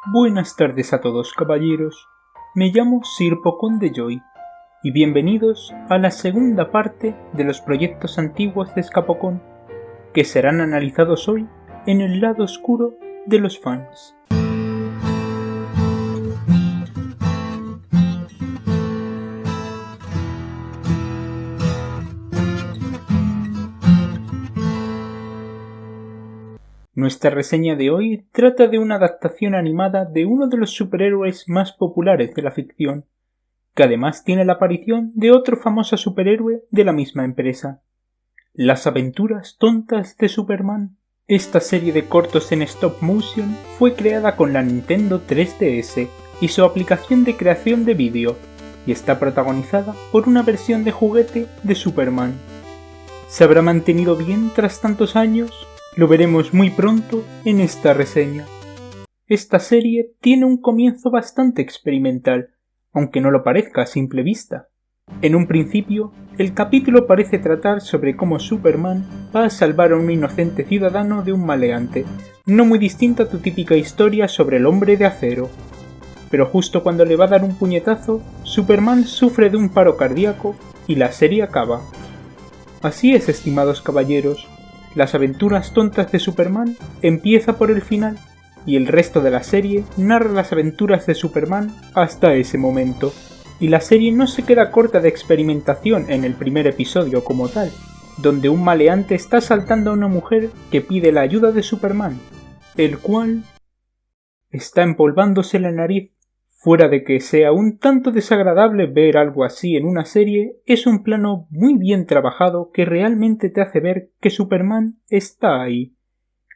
Buenas tardes a todos, caballeros. Me llamo Sir Pocón de Joy y bienvenidos a la segunda parte de los proyectos antiguos de Scapocón, que serán analizados hoy en el lado oscuro de los fans. Nuestra reseña de hoy trata de una adaptación animada de uno de los superhéroes más populares de la ficción, que además tiene la aparición de otro famoso superhéroe de la misma empresa: Las aventuras tontas de Superman. Esta serie de cortos en stop motion fue creada con la Nintendo 3DS y su aplicación de creación de vídeo, y está protagonizada por una versión de juguete de Superman. ¿Se habrá mantenido bien tras tantos años? Lo veremos muy pronto en esta reseña. Esta serie tiene un comienzo bastante experimental, aunque no lo parezca a simple vista. En un principio, el capítulo parece tratar sobre cómo Superman va a salvar a un inocente ciudadano de un maleante, no muy distinta a tu típica historia sobre el hombre de acero. Pero justo cuando le va a dar un puñetazo, Superman sufre de un paro cardíaco y la serie acaba. Así es, estimados caballeros. Las aventuras tontas de Superman empieza por el final, y el resto de la serie narra las aventuras de Superman hasta ese momento. Y la serie no se queda corta de experimentación en el primer episodio como tal, donde un maleante está asaltando a una mujer que pide la ayuda de Superman, el cual está empolvándose la nariz. Fuera de que sea un tanto desagradable ver algo así en una serie, es un plano muy bien trabajado que realmente te hace ver que Superman está ahí.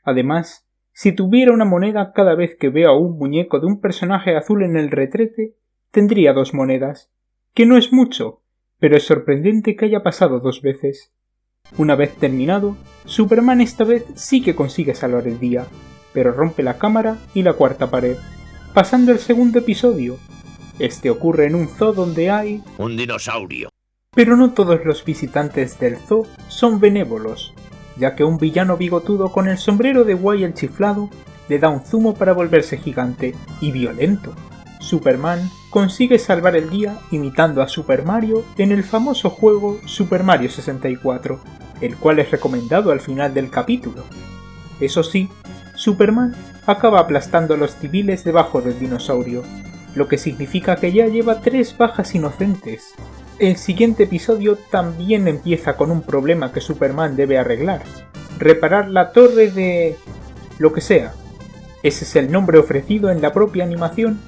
Además, si tuviera una moneda cada vez que veo a un muñeco de un personaje azul en el retrete, tendría 2 monedas, que no es mucho, pero es sorprendente que haya pasado 2 veces. Una vez terminado, Superman esta vez sí que consigue salvar el día, pero rompe la cámara y la cuarta pared. Pasando el segundo episodio. Este ocurre en un zoo donde hay un dinosaurio. Pero no todos los visitantes del zoo son benévolos, ya que un villano bigotudo con el sombrero de guay chiflado le da un zumo para volverse gigante y violento. Superman consigue salvar el día imitando a Super Mario en el famoso juego Super Mario 64, el cual es recomendado al final del capítulo. Eso sí, Superman acaba aplastando a los civiles debajo del dinosaurio, lo que significa que ya lleva 3 bajas inocentes. El siguiente episodio también empieza con un problema que Superman debe arreglar: reparar la torre de... lo que sea. Ese es el nombre ofrecido en la propia animación.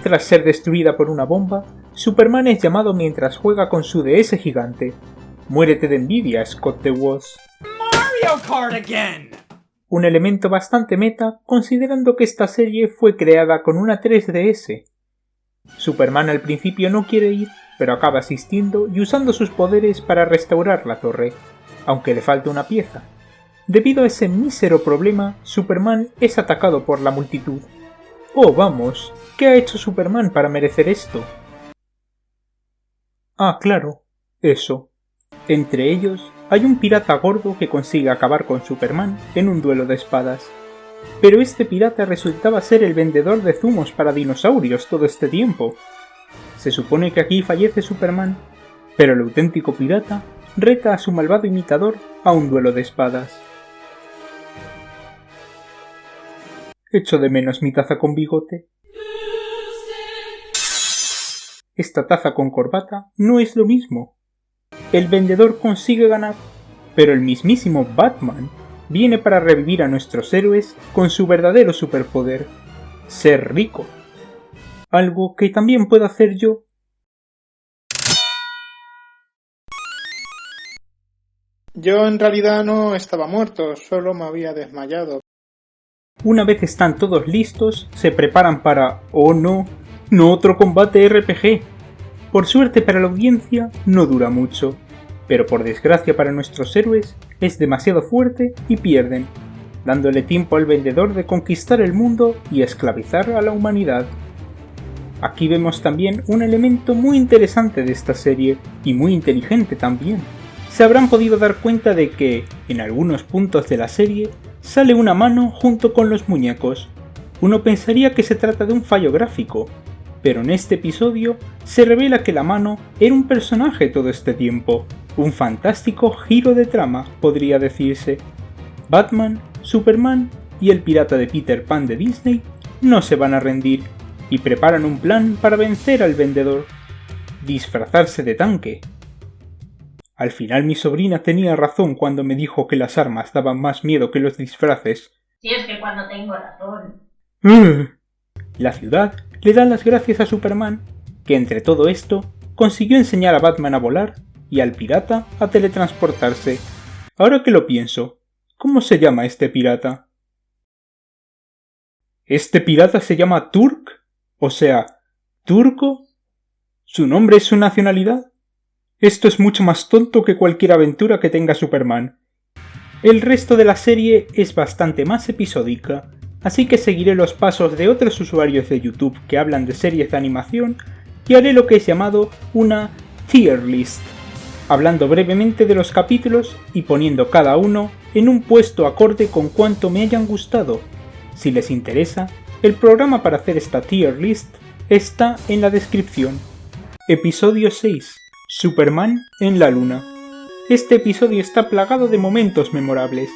Tras ser destruida por una bomba, Superman es llamado mientras juega con su DS gigante. Muérete de envidia, Scott the Woz. Mario Kart again. Un elemento bastante meta, considerando que esta serie fue creada con una 3DS. Superman al principio no quiere ir, pero acaba asistiendo y usando sus poderes para restaurar la torre, aunque le falta una pieza. Debido a ese mísero problema, Superman es atacado por la multitud. ¡Oh, vamos! ¿Qué ha hecho Superman para merecer esto? Ah, claro, eso. Entre ellos, hay un pirata gordo que consigue acabar con Superman en un duelo de espadas. Pero este pirata resultaba ser el vendedor de zumos para dinosaurios todo este tiempo. Se supone que aquí fallece Superman, pero el auténtico pirata reta a su malvado imitador a un duelo de espadas. Echo de menos mi taza con bigote. Esta taza con corbata no es lo mismo. El vendedor consigue ganar, pero el mismísimo Batman viene para revivir a nuestros héroes con su verdadero superpoder: ser rico. Algo que también puedo hacer yo. Yo en realidad no estaba muerto, solo me había desmayado. Una vez están todos listos, se preparan para... ¡oh no! ¡No otro combate RPG! Por suerte para la audiencia, no dura mucho, pero por desgracia para nuestros héroes, es demasiado fuerte y pierden, dándole tiempo al vendedor de conquistar el mundo y esclavizar a la humanidad. Aquí vemos también un elemento muy interesante de esta serie, y muy inteligente también. Se habrán podido dar cuenta de que, en algunos puntos de la serie, sale una mano junto con los muñecos, Uno pensaría que se trata de un fallo gráfico, pero en este episodio se revela que la mano era un personaje todo este tiempo, un fantástico giro de trama, podría decirse. Batman, Superman y el pirata de Peter Pan de Disney no se van a rendir y preparan un plan para vencer al vendedor: disfrazarse de tanque. Al final mi sobrina tenía razón cuando me dijo que las armas daban más miedo que los disfraces. Si es que cuando tengo razón. La ciudad le da las gracias a Superman, que entre todo esto consiguió enseñar a Batman a volar y al pirata a teletransportarse. Ahora que lo pienso, ¿cómo se llama este pirata? ¿Este pirata se llama Turk? O sea, ¿turco? ¿Su nombre es su nacionalidad? Esto es mucho más tonto que cualquier aventura que tenga Superman. El resto de la serie es bastante más episódica, así que seguiré los pasos de otros usuarios de YouTube que hablan de series de animación y haré lo que es llamado una tier list, hablando brevemente de los capítulos y poniendo cada uno en un puesto acorde con cuánto me hayan gustado. Si les interesa, el programa para hacer esta tier list está en la descripción. Episodio 6. Superman en la luna. Este episodio está plagado de momentos memorables.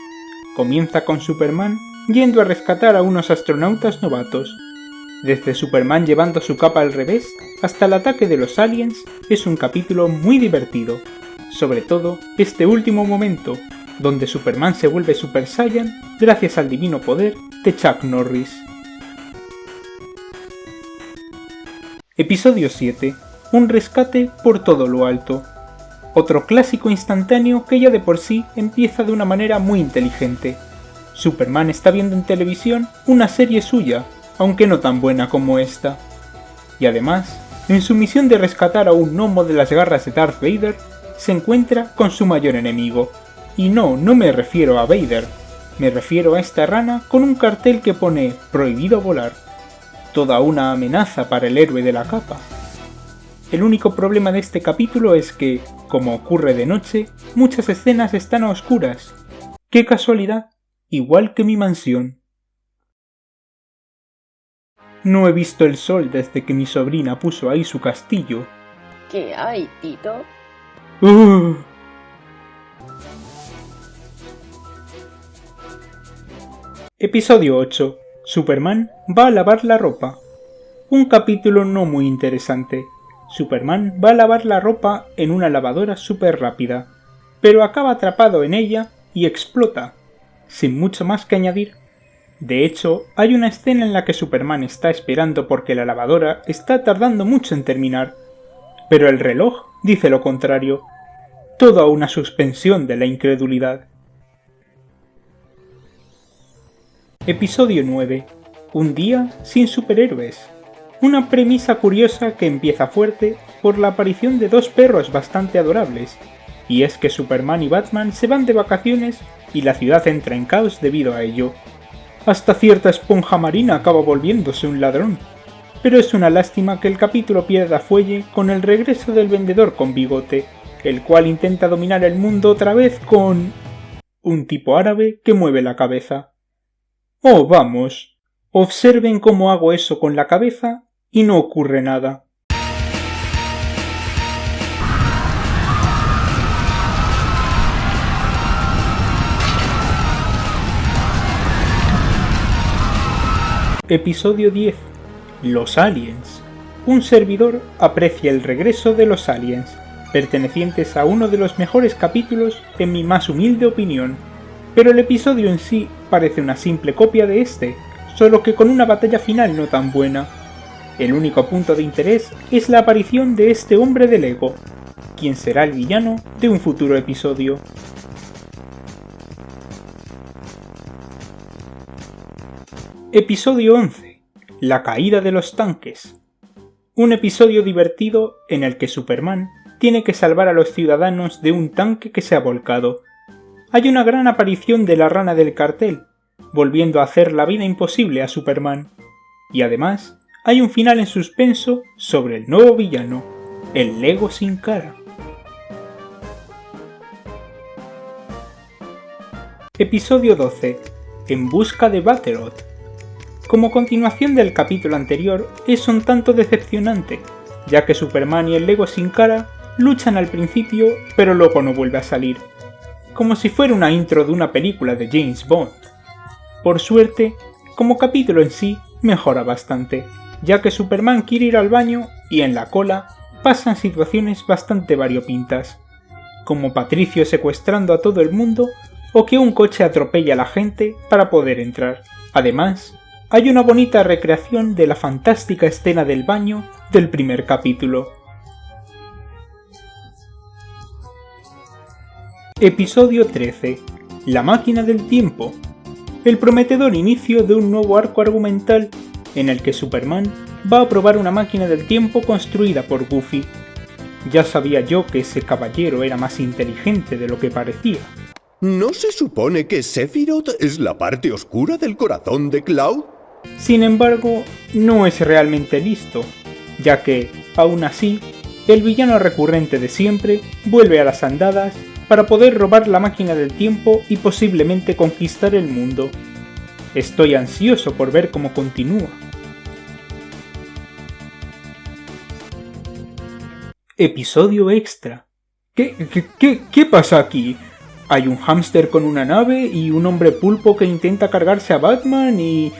Comienza con Superman yendo a rescatar a unos astronautas novatos. Desde Superman llevando su capa al revés hasta el ataque de los aliens es un capítulo muy divertido. Sobre todo este último momento, donde Superman se vuelve Super Saiyan gracias al divino poder de Chuck Norris. Episodio 7. Un rescate por todo lo alto. Otro clásico instantáneo que ya de por sí empieza de una manera muy inteligente. Superman está viendo en televisión una serie suya, aunque no tan buena como esta. Y además, en su misión de rescatar a un gnomo de las garras de Darth Vader, se encuentra con su mayor enemigo. Y no me refiero a Vader, me refiero a esta rana con un cartel que pone "Prohibido volar". Toda una amenaza para el héroe de la capa. El único problema de este capítulo es que, como ocurre de noche, muchas escenas están a oscuras. ¡Qué casualidad! Igual que mi mansión. No he visto el sol desde que mi sobrina puso ahí su castillo. ¿Qué hay, Tito? Episodio 8. Superman va a lavar la ropa. Un capítulo no muy interesante. Superman va a lavar la ropa en una lavadora súper rápida, pero acaba atrapado en ella y explota, sin mucho más que añadir. De hecho, hay una escena en la que Superman está esperando porque la lavadora está tardando mucho en terminar, pero el reloj dice lo contrario. Toda una suspensión de la incredulidad. Episodio 9. Un día sin superhéroes. Una premisa curiosa que empieza fuerte por la aparición de dos perros bastante adorables, y es que Superman y Batman se van de vacaciones y la ciudad entra en caos debido a ello. Hasta cierta esponja marina acaba volviéndose un ladrón, pero es una lástima que el capítulo pierda fuelle con el regreso del vendedor con bigote, el cual intenta dominar el mundo otra vez con un tipo árabe que mueve la cabeza. Oh, vamos, observen cómo hago eso con la cabeza y no ocurre nada. Episodio 10. Los aliens. Un servidor aprecia el regreso de los aliens, pertenecientes a uno de los mejores capítulos en mi más humilde opinión, pero el episodio en sí parece una simple copia de este, solo que con una batalla final no tan buena. El único punto de interés es la aparición de este hombre de Lego, quien será el villano de un futuro episodio. Episodio 11. La caída de los tanques. Un episodio divertido en el que Superman tiene que salvar a los ciudadanos de un tanque que se ha volcado. Hay una gran aparición de la rana del cartel, volviendo a hacer la vida imposible a Superman. Y además, hay un final en suspenso sobre el nuevo villano, el Lego sin cara. Episodio 12. En busca de Battleot. Como continuación del capítulo anterior, es un tanto decepcionante, ya que Superman y el Lego sin cara luchan al principio, pero luego no vuelve a salir, como si fuera una intro de una película de James Bond. Por suerte, como capítulo en sí, mejora bastante, ya que Superman quiere ir al baño y en la cola pasan situaciones bastante variopintas, como Patricio secuestrando a todo el mundo o que un coche atropella a la gente para poder entrar. Además, hay una bonita recreación de la fantástica escena del baño del primer capítulo. Episodio 13. La máquina del tiempo. El prometedor inicio de un nuevo arco argumental en el que Superman va a probar una máquina del tiempo construida por Goofy. Ya sabía yo que ese caballero era más inteligente de lo que parecía. ¿No se supone que Sephiroth es la parte oscura del corazón de Cloud? Sin embargo, no es realmente listo, ya que, aún así, el villano recurrente de siempre vuelve a las andadas para poder robar la máquina del tiempo y posiblemente conquistar el mundo. Estoy ansioso por ver cómo continúa. Episodio extra. ¿Qué pasa aquí? Hay un hámster con una nave y un hombre pulpo que intenta cargarse a Batman y...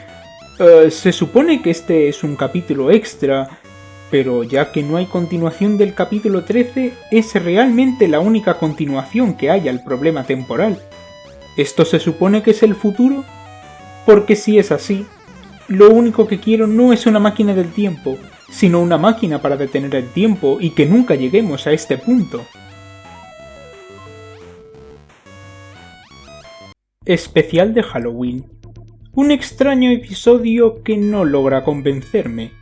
se supone que este es un capítulo extra, pero ya que no hay continuación del capítulo 13, es realmente la única continuación que hay al problema temporal. ¿Esto se supone que es el futuro? Porque si es así, lo único que quiero no es una máquina del tiempo, sino una máquina para detener el tiempo y que nunca lleguemos a este punto. Especial de Halloween. Un extraño episodio que no logra convencerme.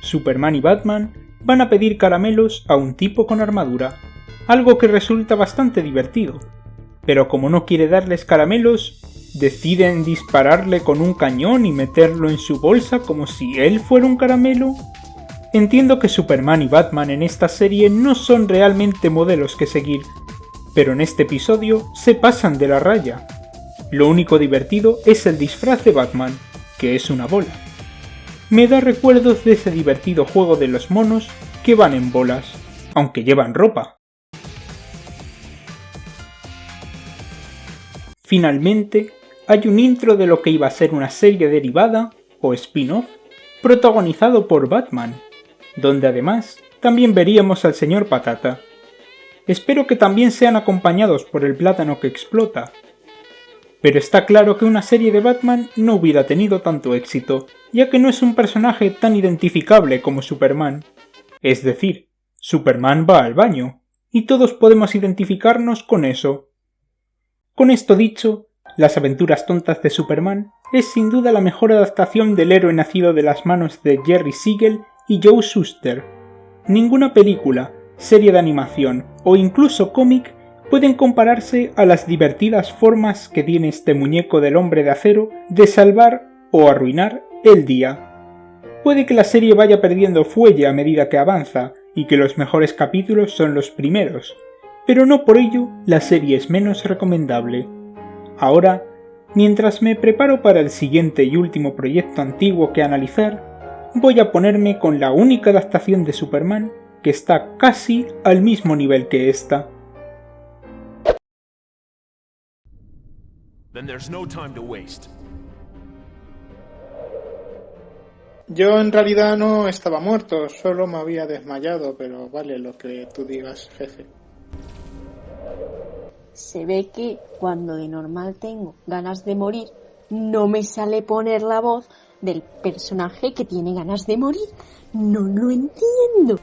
Superman y Batman van a pedir caramelos a un tipo con armadura, algo que resulta bastante divertido, pero como no quiere darles caramelos, deciden dispararle con un cañón y meterlo en su bolsa como si él fuera un caramelo. Entiendo que Superman y Batman en esta serie no son realmente modelos que seguir, pero en este episodio se pasan de la raya. Lo único divertido es el disfraz de Batman, que es una bola. Me da recuerdos de ese divertido juego de los monos que van en bolas, aunque llevan ropa. Finalmente, hay un intro de lo que iba a ser una serie derivada, o spin-off, protagonizado por Batman, donde además también veríamos al señor Patata. Espero que también sean acompañados por el plátano que explota. Pero está claro que una serie de Batman no hubiera tenido tanto éxito, ya que no es un personaje tan identificable como Superman. Es decir, Superman va al baño, y todos podemos identificarnos con eso. Con esto dicho, Las aventuras tontas de Superman es sin duda la mejor adaptación del héroe nacido de las manos de Jerry Siegel y Joe Shuster. Ninguna película, serie de animación o incluso cómic pueden compararse a las divertidas formas que tiene este muñeco del hombre de acero de salvar o arruinar el día. Puede que la serie vaya perdiendo fuelle a medida que avanza y que los mejores capítulos son los primeros, pero no por ello la serie es menos recomendable. Ahora, mientras me preparo para el siguiente y último proyecto antiguo que analizar, voy a ponerme con la única adaptación de Superman que está casi al mismo nivel que esta. Then there's no time to waste. Yo en realidad no estaba muerto, solo me había desmayado, pero vale lo que tú digas, jefe. Se ve que cuando de normal tengo ganas de morir, no me sale poner la voz del personaje que tiene ganas de morir. No lo entiendo.